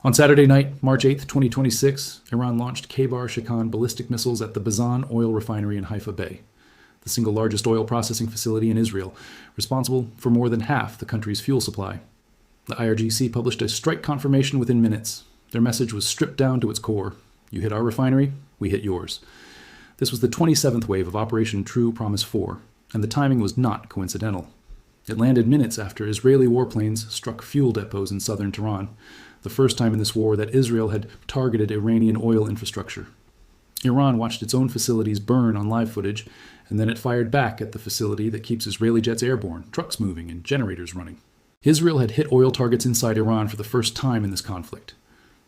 On Saturday night, March 8, 2026, Iran launched Kheibar Shekan ballistic missiles at the Bazan oil refinery in Haifa Bay, the single largest oil processing facility in Israel, responsible for more than half the country's fuel supply. The IRGC published a strike confirmation within minutes. Their message was stripped down to its core. You hit our refinery, we hit yours. This was the 27th wave of Operation True Promise 4, and the timing was not coincidental. It landed minutes after Israeli warplanes struck fuel depots in southern Tehran, the first time in this war that Israel had targeted Iranian oil infrastructure. Iran watched its own facilities burn on live footage, and then it fired back at the facility that keeps Israeli jets airborne, trucks moving, and generators running. Israel had hit oil targets inside Iran for the first time in this conflict.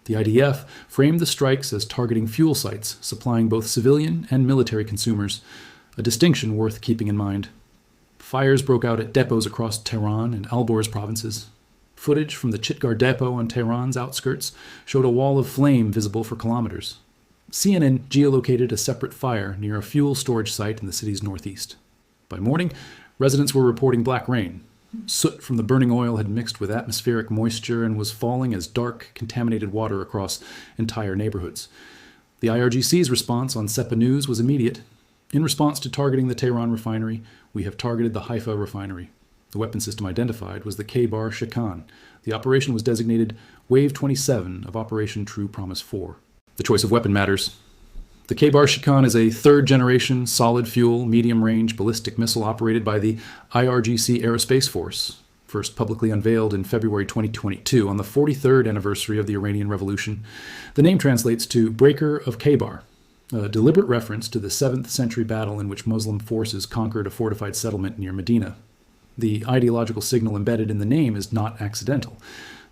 The IDF framed the strikes as targeting fuel sites, supplying both civilian and military consumers, a distinction worth keeping in mind. Fires broke out at depots across Tehran and Alborz provinces. Footage from the Chitgar depot on Tehran's outskirts showed a wall of flame visible for kilometers. CNN geolocated a separate fire near a fuel storage site in the city's northeast. By morning, residents were reporting black rain. Soot from the burning oil had mixed with atmospheric moisture and was falling as dark, contaminated water across entire neighborhoods. The IRGC's response on SEPA News was immediate. In response to targeting the Tehran refinery, we have targeted the Haifa refinery. The weapon system identified was the Kheibar Shekan. The operation was designated Wave 27 of Operation True Promise 4. The choice of weapon matters. The Kheibar Shekan is a third-generation, solid-fuel, medium-range ballistic missile operated by the IRGC Aerospace Force, first publicly unveiled in February 2022 on the 43rd anniversary of the Iranian Revolution. The name translates to Breaker of Kheibar, a deliberate reference to the 7th century battle in which Muslim forces conquered a fortified settlement near Medina. The ideological signal embedded in the name is not accidental.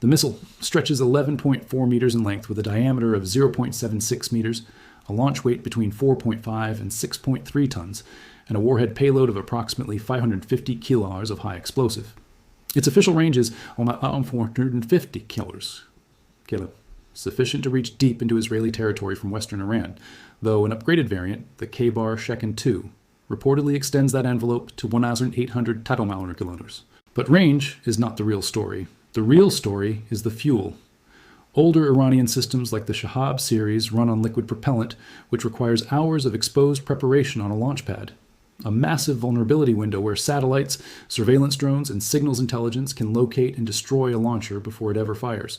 The missile stretches 11.4 meters in length with a diameter of 0.76 meters, a launch weight between 4.5 and 6.3 tons, and a warhead payload of approximately 550 kilars of high explosive. Its official range is 450 kilo, sufficient to reach deep into Israeli territory from western Iran, though an upgraded variant, the Kheibar Shekan II, reportedly extends that envelope to 1,800 kilometers. But range is not the real story. The real story is the fuel. Older Iranian systems like the Shahab series run on liquid propellant, which requires hours of exposed preparation on a launch pad. A massive vulnerability window where satellites, surveillance drones, and signals intelligence can locate and destroy a launcher before it ever fires.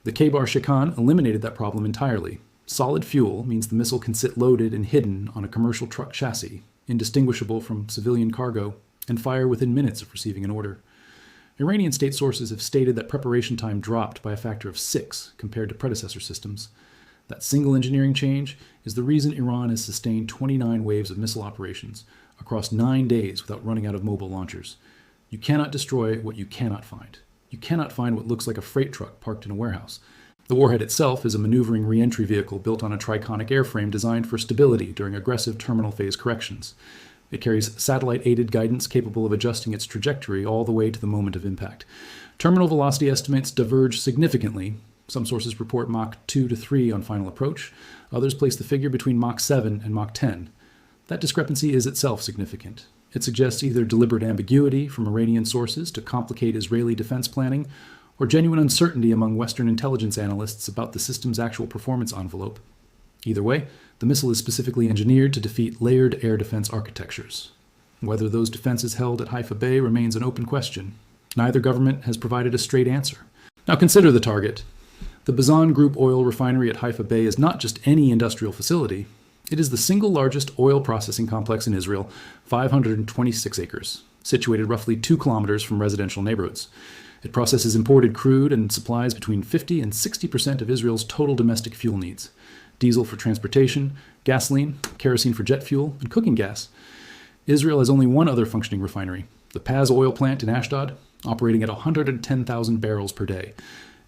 The Kheibar Shekan eliminated that problem entirely. Solid fuel means the missile can sit loaded and hidden on a commercial truck chassis, indistinguishable from civilian cargo, and fire within minutes of receiving an order. Iranian state sources have stated that preparation time dropped by a factor of 6 compared to predecessor systems. That single engineering change is the reason Iran has sustained 29 waves of missile operations across 9 days without running out of mobile launchers. You cannot destroy what you cannot find. You cannot find what looks like a freight truck parked in a warehouse. The warhead itself is a maneuvering re-entry vehicle built on a triconic airframe designed for stability during aggressive terminal phase corrections. It carries satellite-aided guidance capable of adjusting its trajectory all the way to the moment of impact. Terminal velocity estimates diverge significantly. Some sources report Mach 2 to 3 on final approach. Others place the figure between Mach 7 and Mach 10. That discrepancy is itself significant. It suggests either deliberate ambiguity from Iranian sources to complicate Israeli defense planning, or genuine uncertainty among Western intelligence analysts about the system's actual performance envelope. Either way, the missile is specifically engineered to defeat layered air defense architectures. Whether those defenses held at Haifa Bay remains an open question. Neither government has provided a straight answer. Now consider the target. The Bazan Group oil refinery at Haifa Bay is not just any industrial facility. It is the single largest oil processing complex in Israel, 526 acres, situated roughly 2 kilometers from residential neighborhoods. It processes imported crude and supplies between 50 and 60% of Israel's total domestic fuel needs. Diesel for transportation, gasoline, kerosene for jet fuel, and cooking gas. Israel has only one other functioning refinery, the Paz oil plant in Ashdod, operating at 110,000 barrels per day.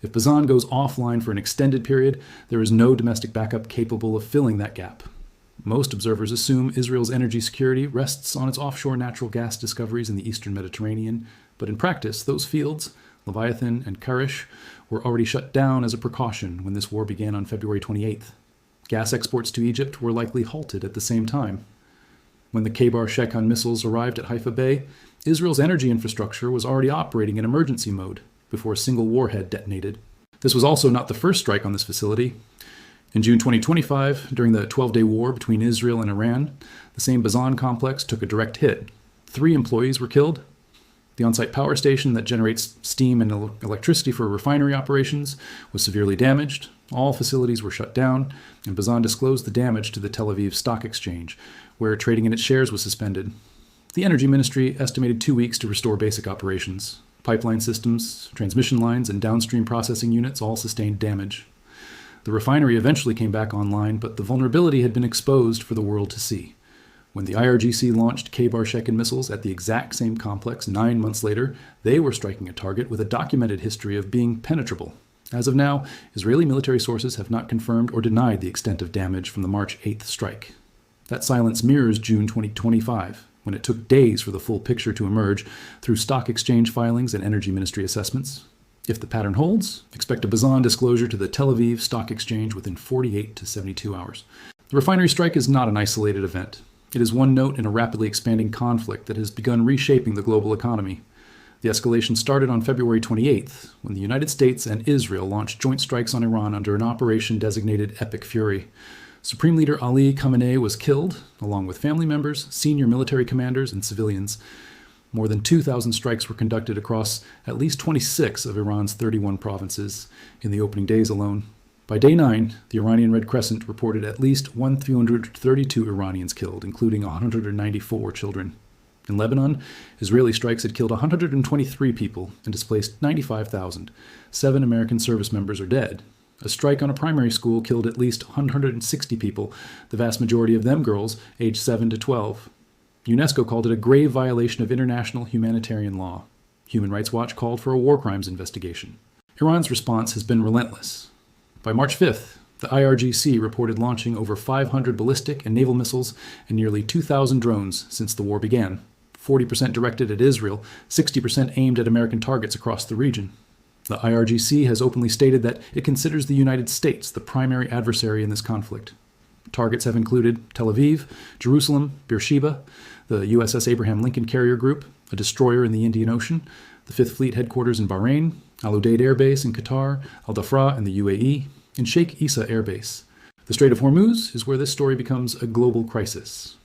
If Bazan goes offline for an extended period, there is no domestic backup capable of filling that gap. Most observers assume Israel's energy security rests on its offshore natural gas discoveries in the eastern Mediterranean, but in practice, those fields, Leviathan and Karish, were already shut down as a precaution when this war began on February 28th. Gas exports to Egypt were likely halted at the same time. When the Kheibar Shekan missiles arrived at Haifa Bay, Israel's energy infrastructure was already operating in emergency mode before a single warhead detonated. This was also not the first strike on this facility. In June 2025, during the 12-day war between Israel and Iran, the same Bazan complex took a direct hit. 3 employees were killed. The on-site power station that generates steam and electricity for refinery operations was severely damaged. All facilities were shut down, and Bazan disclosed the damage to the Tel Aviv Stock Exchange, where trading in its shares was suspended. The Energy Ministry estimated 2 weeks to restore basic operations. Pipeline systems, transmission lines, and downstream processing units all sustained damage. The refinery eventually came back online, but the vulnerability had been exposed for the world to see. When the IRGC launched Kheibar Shekan missiles at the exact same complex 9 months later, they were striking a target with a documented history of being penetrable. As of now, Israeli military sources have not confirmed or denied the extent of damage from the March 8th strike. That silence mirrors June 2025, when it took days for the full picture to emerge through stock exchange filings and Energy Ministry assessments. If the pattern holds, expect a Bazan disclosure to the Tel Aviv Stock Exchange within 48 to 72 hours. The refinery strike is not an isolated event. It is one note in a rapidly expanding conflict that has begun reshaping the global economy. The escalation started on February 28th, when the United States and Israel launched joint strikes on Iran under an operation designated Epic Fury. Supreme Leader Ali Khamenei was killed, along with family members, senior military commanders, and civilians. More than 2,000 strikes were conducted across at least 26 of Iran's 31 provinces in the opening days alone. By day 9, the Iranian Red Crescent reported at least 1,332 Iranians killed, including 194 children. In Lebanon, Israeli strikes had killed 123 people and displaced 95,000. 7 American service members are dead. A strike on a primary school killed at least 160 people, the vast majority of them girls aged 7 to 12. UNESCO called it a grave violation of international humanitarian law. Human Rights Watch called for a war crimes investigation. Iran's response has been relentless. By March 5th, the IRGC reported launching over 500 ballistic and naval missiles and nearly 2,000 drones since the war began, 40% directed at Israel, 60% aimed at American targets across the region. The IRGC has openly stated that it considers the United States the primary adversary in this conflict. Targets have included Tel Aviv, Jerusalem, Beersheba, the USS Abraham Lincoln Carrier Group, a destroyer in the Indian Ocean, the 5th Fleet headquarters in Bahrain, Al Udeid Air Base in Qatar, Al Dhafra in the UAE, and Sheikh Issa Air Base. The Strait of Hormuz is where this story becomes a global crisis.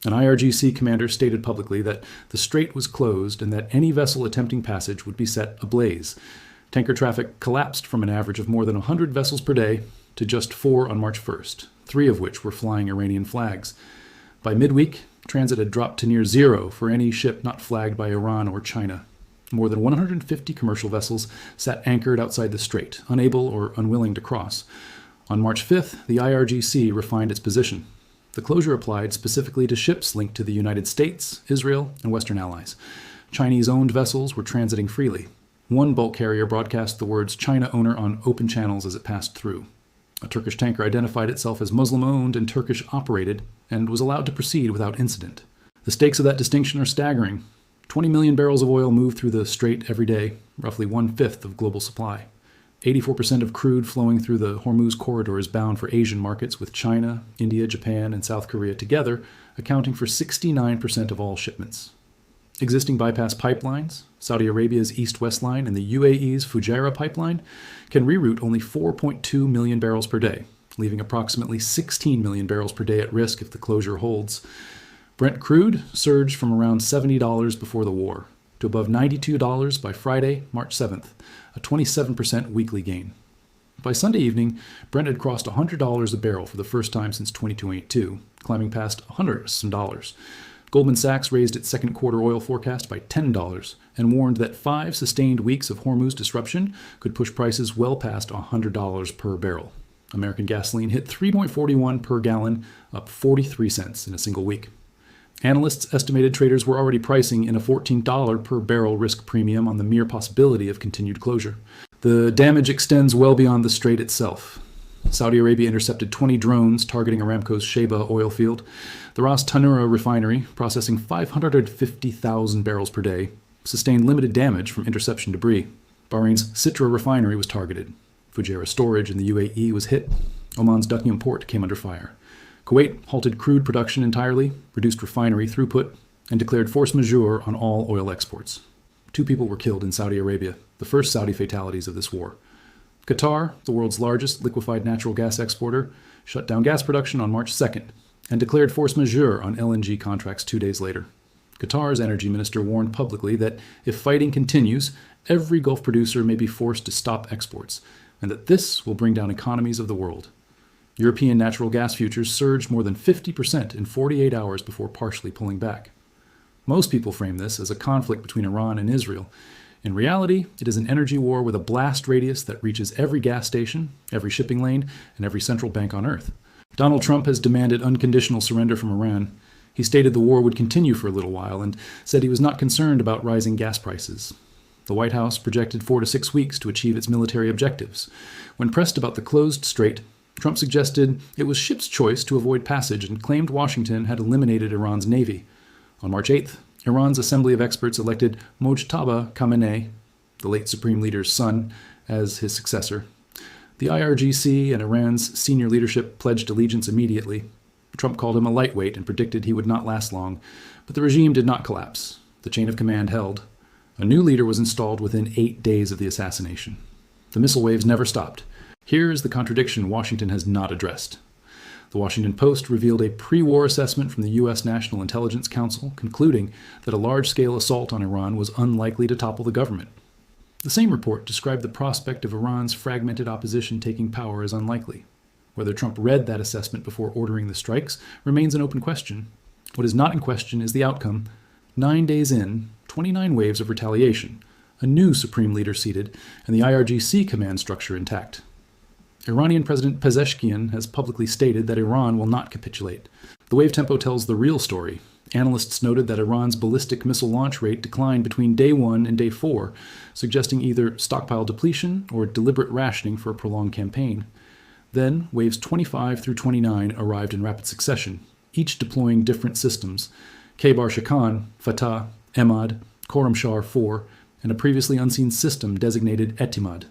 An IRGC commander stated publicly that the strait was closed and that any vessel attempting passage would be set ablaze. Tanker traffic collapsed from an average of more than 100 vessels per day to just 4 on March 1st, 3 of which were flying Iranian flags. By midweek, transit had dropped to near zero for any ship not flagged by Iran or China. More than 150 commercial vessels sat anchored outside the strait, unable or unwilling to cross. On March 5th, the IRGC refined its position. The closure applied specifically to ships linked to the United States, Israel, and Western allies. Chinese-owned vessels were transiting freely. One bulk carrier broadcast the words China owner on open channels as it passed through. A Turkish tanker identified itself as Muslim-owned and Turkish-operated and was allowed to proceed without incident. The stakes of that distinction are staggering. 20 million barrels of oil move through the strait every day, roughly 1/5 of global supply. 84% of crude flowing through the Hormuz corridor is bound for Asian markets, with China, India, Japan, and South Korea together accounting for 69% of all shipments. Existing bypass pipelines, Saudi Arabia's East-West line and the UAE's Fujairah pipeline, can reroute only 4.2 million barrels per day, leaving approximately 16 million barrels per day at risk if the closure holds. Brent crude surged from around $70 before the war to above $92 by Friday, March 7th, a 27% weekly gain. By Sunday evening, Brent had crossed $100 a barrel for the first time since 2022, climbing past $100. Goldman Sachs raised its second quarter oil forecast by $10 and warned that 5 sustained weeks of Hormuz disruption could push prices well past $100 per barrel. American gasoline hit $3.41 per gallon, up 43 cents in a single week. Analysts estimated traders were already pricing in a $14 per barrel risk premium on the mere possibility of continued closure. The damage extends well beyond the strait itself. Saudi Arabia intercepted 20 drones targeting Aramco's Sheba oil field. The Ras Tanura refinery, processing 550,000 barrels per day, sustained limited damage from interception debris. Bahrain's Sitra refinery was targeted. Fujairah storage in the UAE was hit. Oman's Duqm port came under fire. Kuwait halted crude production entirely, reduced refinery throughput, and declared force majeure on all oil exports. 2 people were killed in Saudi Arabia, the first Saudi fatalities of this war. Qatar, the world's largest liquefied natural gas exporter, shut down gas production on March 2nd and declared force majeure on LNG contracts 2 days later. Qatar's energy minister warned publicly that if fighting continues, every Gulf producer may be forced to stop exports, and that this will bring down economies of the world. European natural gas futures surged more than 50% in 48 hours before partially pulling back. Most people frame this as a conflict between Iran and Israel. In reality, it is an energy war with a blast radius that reaches every gas station, every shipping lane, and every central bank on Earth. Donald Trump has demanded unconditional surrender from Iran. He stated the war would continue for a little while and said he was not concerned about rising gas prices. The White House projected 4 to 6 weeks to achieve its military objectives. When pressed about the closed strait, Trump suggested it was ship's choice to avoid passage and claimed Washington had eliminated Iran's navy. On March 8th, Iran's Assembly of Experts elected Mojtaba Khamenei, the late Supreme Leader's son, as his successor. The IRGC and Iran's senior leadership pledged allegiance immediately. Trump called him a lightweight and predicted he would not last long, but the regime did not collapse. The chain of command held. A new leader was installed within 8 days of the assassination. The missile waves never stopped. Here is the contradiction Washington has not addressed. The Washington Post revealed a pre-war assessment from the U.S. National Intelligence Council, concluding that a large-scale assault on Iran was unlikely to topple the government. The same report described the prospect of Iran's fragmented opposition taking power as unlikely. Whether Trump read that assessment before ordering the strikes remains an open question. What is not in question is the outcome. 9 days in, 29 waves of retaliation, a new supreme leader seated, and the IRGC command structure intact. Iranian President Pezeshkian has publicly stated that Iran will not capitulate. The wave tempo tells the real story. Analysts noted that Iran's ballistic missile launch rate declined between day 1 and day 4, suggesting either stockpile depletion or deliberate rationing for a prolonged campaign. Then, waves 25 through 29 arrived in rapid succession, each deploying different systems: Kheibar Shekan, Fatah, Emad, Khorramshahr 4, and a previously unseen system designated Etimad.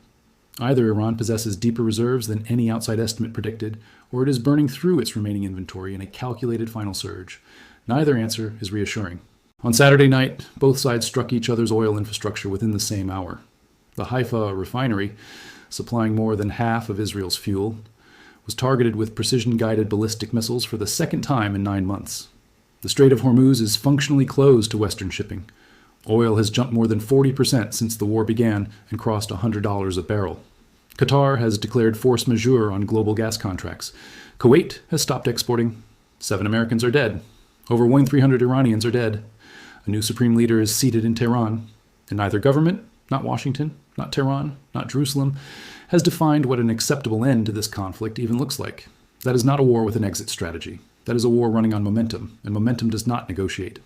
Either Iran possesses deeper reserves than any outside estimate predicted, or it is burning through its remaining inventory in a calculated final surge. Neither answer is reassuring. On Saturday night, both sides struck each other's oil infrastructure within the same hour. The Haifa refinery, supplying more than half of Israel's fuel, was targeted with precision-guided ballistic missiles for the second time in 9 months. The Strait of Hormuz is functionally closed to Western shipping. Oil has jumped more than 40% since the war began and crossed $100 a barrel. Qatar has declared force majeure on global gas contracts. Kuwait has stopped exporting. 7 Americans are dead. Over 1,300 Iranians are dead. A new supreme leader is seated in Tehran. And neither government, not Washington, not Tehran, not Jerusalem, has defined what an acceptable end to this conflict even looks like. That is not a war with an exit strategy. That is a war running on momentum, and momentum does not negotiate.